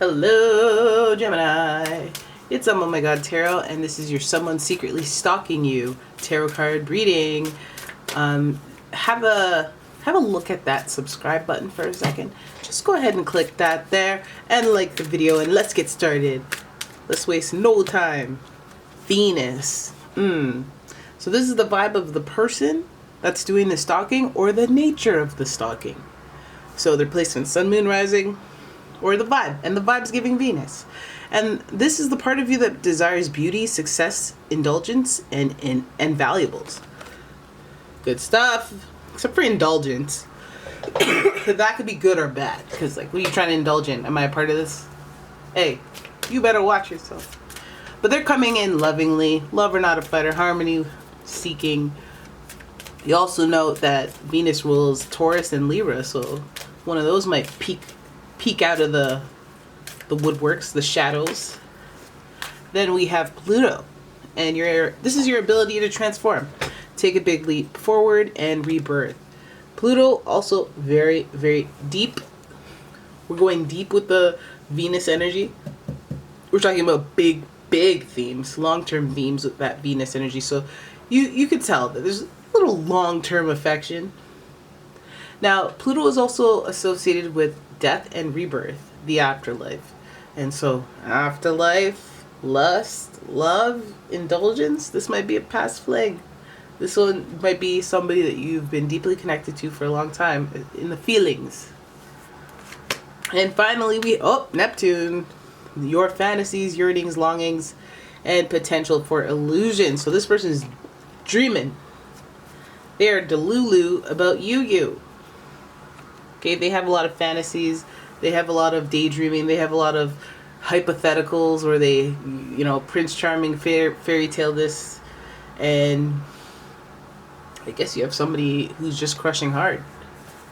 Hello, Gemini. It's umomgtarot, and this is your someone secretly stalking you tarot card reading. Have a look at that subscribe button for a second. Just go ahead and click that there and like the video, and let's get started. Let's waste no time. Venus. So this is the vibe of the person that's doing the stalking or the nature of the stalking. So they're placed in sun, moon, rising, or the vibe, and the vibe's giving Venus. And this is the part of you that desires beauty, success, indulgence, and valuables. Good stuff, except for indulgence. That could be good or bad, because like, what are you trying to indulge in? Am I a part of this? Hey, you better watch yourself. But they're coming in lovingly, lover not a fighter, harmony seeking. You also note that Venus rules Taurus and Libra, so one of those might peek out of the woodworks, the shadows. Then we have Pluto, and this is your ability to transform, take a big leap forward, and rebirth. Pluto also very, very deep. We're going deep with the Venus energy. We're talking about big themes, long-term themes with that Venus energy. So you could tell that there's a little long-term affection. Now, Pluto is also associated with death and rebirth, the afterlife. And so, afterlife, lust, love, indulgence, this might be a past fling. This one might be somebody that you've been deeply connected to for a long time, in the feelings. And finally, Neptune, your fantasies, yearnings, longings, and potential for illusion. So this person is dreaming. They are delulu about you. Okay, they have a lot of fantasies, they have a lot of daydreaming, they have a lot of hypotheticals where they, Prince Charming, fairy tale this, and I guess you have somebody who's just crushing hard.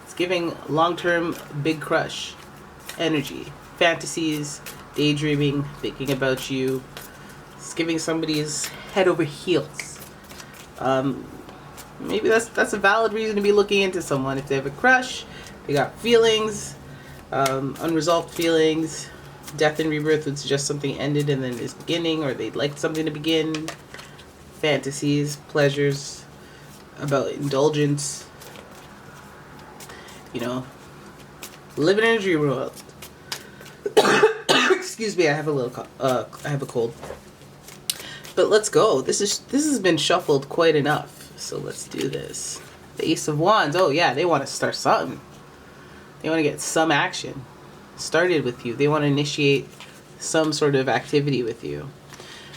It's giving long-term big crush energy, fantasies, daydreaming, thinking about you. It's giving somebody's head over heels. Maybe that's a valid reason to be looking into someone. If they have a crush, they got feelings, unresolved feelings, death and rebirth would suggest something ended and then is beginning, or they'd like something to begin. Fantasies, pleasures, about indulgence, living in a dream world. Excuse me, I have a cold. But let's go. This has been shuffled quite enough, so let's do this. The Ace of Wands. Oh yeah, they want to start something. They want to get some action started with you. They want to initiate some sort of activity with you.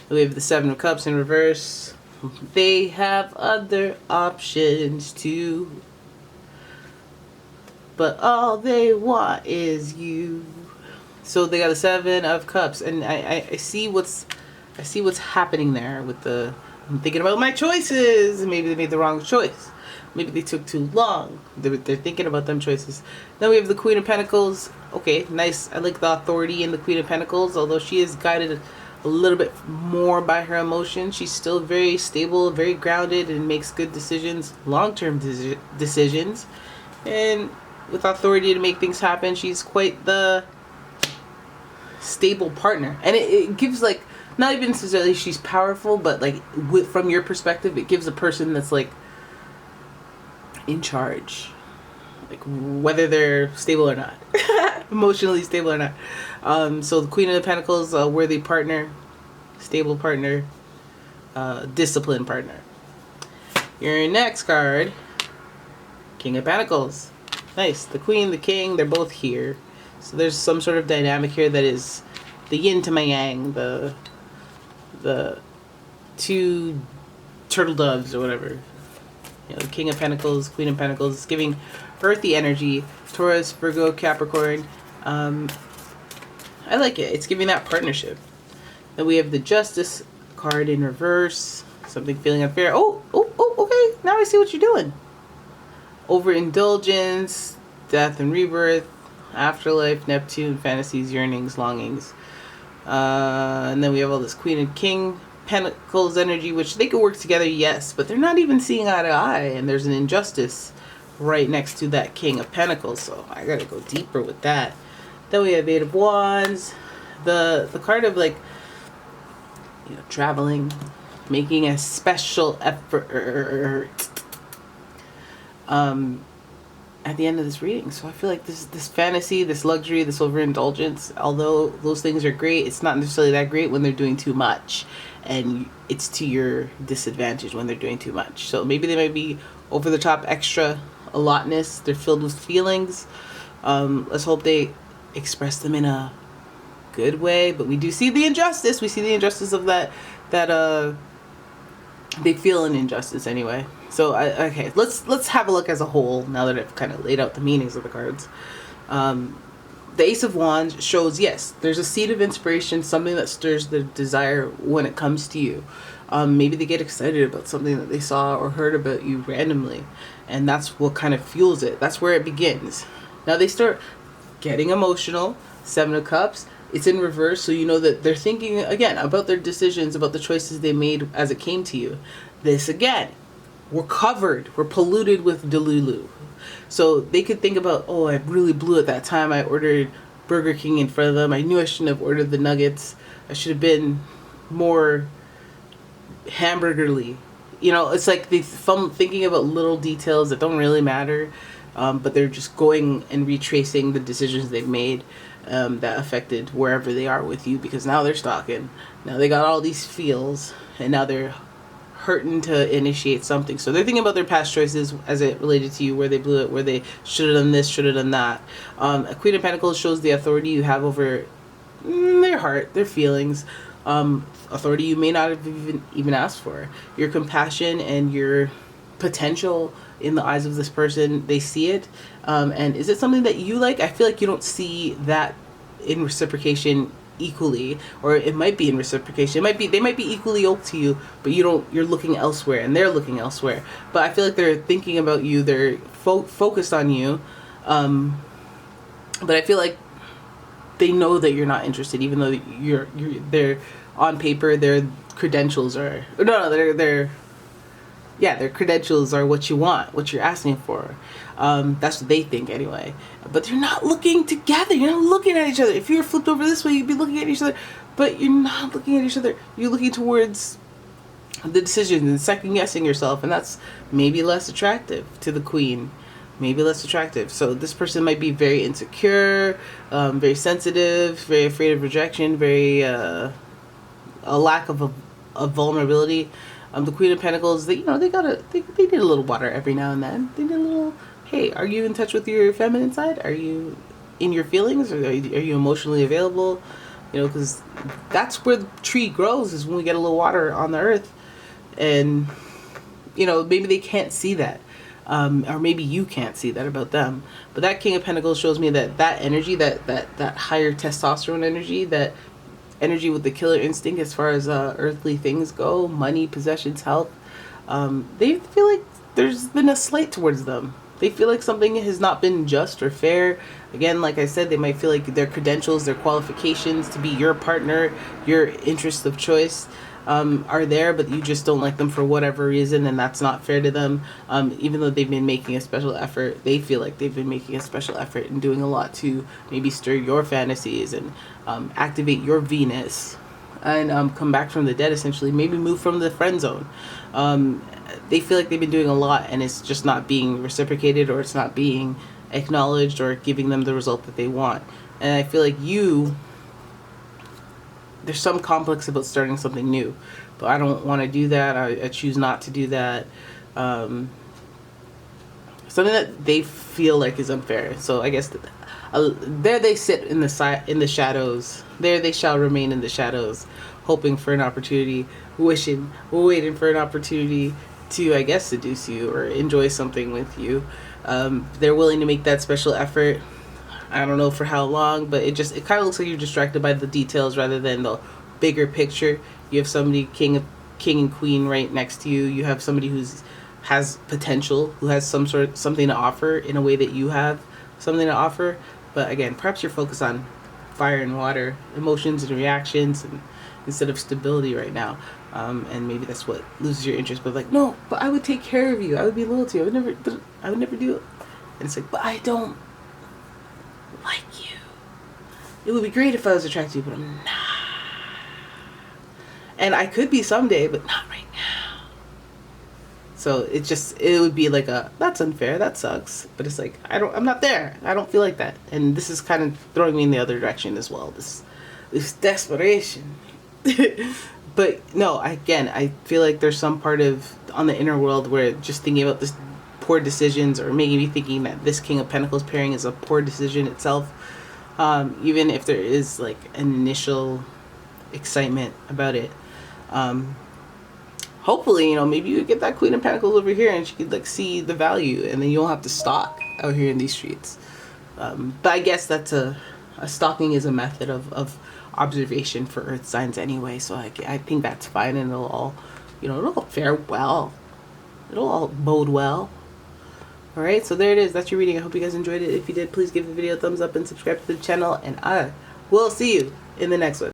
We have the Seven of Cups in reverse. They have other options too, but all they want is you. So they got the Seven of Cups, and I see what's happening there with I'm thinking about my choices, and maybe they made the wrong choice. Maybe they took too long. They're thinking about them choices. Then we have the Queen of Pentacles. Okay, nice. I like the authority in the Queen of Pentacles. Although she is guided a little bit more by her emotions, she's still very stable, very grounded, and makes good decisions, long-term decisions. And with authority to make things happen, she's quite the stable partner. And it gives, like, not even necessarily she's powerful, but like from your perspective, it gives a person that's like in charge, like whether they're stable or not, emotionally stable or not. So the Queen of the Pentacles, a worthy partner, stable partner, disciplined partner. Your next card, King of Pentacles. Nice. The Queen, the King, they're both here. So there's some sort of dynamic here that is the yin to my yang, the two turtle doves or whatever. The King of Pentacles, Queen of Pentacles, giving earthy energy. Taurus, Virgo, Capricorn. I like it. It's giving that partnership. Then we have the Justice card in reverse. Something feeling unfair. Oh, okay. Now I see what you're doing. Overindulgence, death and rebirth, afterlife, Neptune, fantasies, yearnings, longings. And then we have all this Queen and King Pentacles energy, which they could work together, yes, but they're not even seeing eye to eye, and there's an injustice right next to that King of Pentacles, so I gotta go deeper with that. Then we have Eight of Wands, the card of like, you know, traveling, making a special effort. At the end of this reading. So I feel like this fantasy, this luxury, this overindulgence, although those things are great, it's not necessarily that great when they're doing too much, and it's to your disadvantage when they're doing too much. So maybe they might be over the top, extra, a lotness. They're filled with feelings. Let's hope they express them in a good way. But we do see the injustice. We see the injustice of that they feel an injustice anyway. So okay, let's have a look as a whole now that I've kind of laid out the meanings of the cards. The Ace of Wands shows, yes, there's a seed of inspiration, something that stirs the desire when it comes to you. Maybe they get excited about something that they saw or heard about you randomly, and that's what kind of fuels it. That's where it begins. Now they start getting emotional. Seven of Cups. It's in reverse, so you know that they're thinking again about their decisions, about the choices they made as it came to you. This again, we're covered, we're polluted with Delulu. So they could think about, oh, I really blew it that time. I ordered Burger King in front of them. I knew I shouldn't have ordered the nuggets. I should have been more hamburgerly. You know, it's like they're thinking about little details that don't really matter, but they're just going and retracing the decisions they've made that affected wherever they are with you, because now they're stalking. Now they got all these feels, and now they're hurting to initiate something. So they're thinking about their past choices as it related to you, where they blew it, where they should have done this, should have done that. A Queen of Pentacles shows the authority you have over their heart, their feelings, authority you may not have even asked for. Your compassion and your potential in the eyes of this person, they see it. And is it something that you like? I feel like you don't see that in reciprocation equally, or it might be in reciprocation. It might be, they might be equally yoked to you, but you're looking elsewhere, and they're looking elsewhere. But I feel like they're thinking about you, they're focused on you, but I feel like they know that you're not interested, even though they're on paper, their credentials are their credentials are what you want, what you're asking for. That's what they think anyway. But you're not looking together. You're not looking at each other. If you were flipped over this way, you'd be looking at each other. But you're not looking at each other. You're looking towards the decisions and second guessing yourself. And that's maybe less attractive to the Queen. Maybe less attractive. So this person might be very insecure, very sensitive, very afraid of rejection, very a lack of vulnerability. The Queen of Pentacles, they need a little water every now and then. They need a little, hey, are you in touch with your feminine side? Are you in your feelings? Or are you emotionally available? You know, because that's where the tree grows, is when we get a little water on the earth. And, you know, maybe they can't see that. Or maybe you can't see that about them. But that King of Pentacles shows me that energy, that higher testosterone energy, that energy with the killer instinct as far as earthly things go, money, possessions, health, they feel like there's been a slight towards them. They feel like something has not been just or fair. Again, like I said, they might feel like their credentials, their qualifications to be your partner, your interest of choice, are there, but you just don't like them for whatever reason, and that's not fair to them. Even though they've been making a special effort, they feel like they've been making a special effort and doing a lot to maybe stir your fantasies and activate your Venus and come back from the dead, essentially. Maybe move from the friend zone. They feel like they've been doing a lot, and it's just not being reciprocated, or it's not being acknowledged or giving them the result that they want. And I feel like there's some complex about starting something new, but I don't want to do that. I choose not to do that. Something that they feel like is unfair. So I guess there they sit in the shadows. There they shall remain in the shadows, hoping for an opportunity, waiting for an opportunity to, I guess, seduce you or enjoy something with you. They're willing to make that special effort. I don't know for how long, but it kind of looks like you're distracted by the details rather than the bigger picture. You have somebody, king and queen, right next to you. You have somebody has potential, who has something to offer in a way that you have something to offer. But again, perhaps you're focused on fire and water, emotions and reactions, instead of stability right now. And maybe that's what loses your interest. But like, no, but I would take care of you. I would be loyal to you. I would never do it. And it's like, but I don't like you. it would be great if I was attracted to you, but I'm not. And I could be someday, but not right now. So it would be like that's unfair, that sucks. But it's like, I'm not there. I don't feel like that. And this is kind of throwing me in the other direction as well. This desperation. But no, I feel like there's some part of on the inner world where just thinking about this poor decisions or making me thinking that this King of Pentacles pairing is a poor decision itself. Even if there is like an initial excitement about it. Hopefully, you know, maybe you get that Queen of Pentacles over here and she could like see the value, and then you don't have to stalk out here in these streets. But I guess that's a stalking is a method of observation for earth signs anyway, so I think that's fine, and it'll all, you know, it'll all fare well. It'll all bode well. Alright, so there it is. That's your reading. I hope you guys enjoyed it. If you did, please give the video a thumbs up and subscribe to the channel, and I will see you in the next one.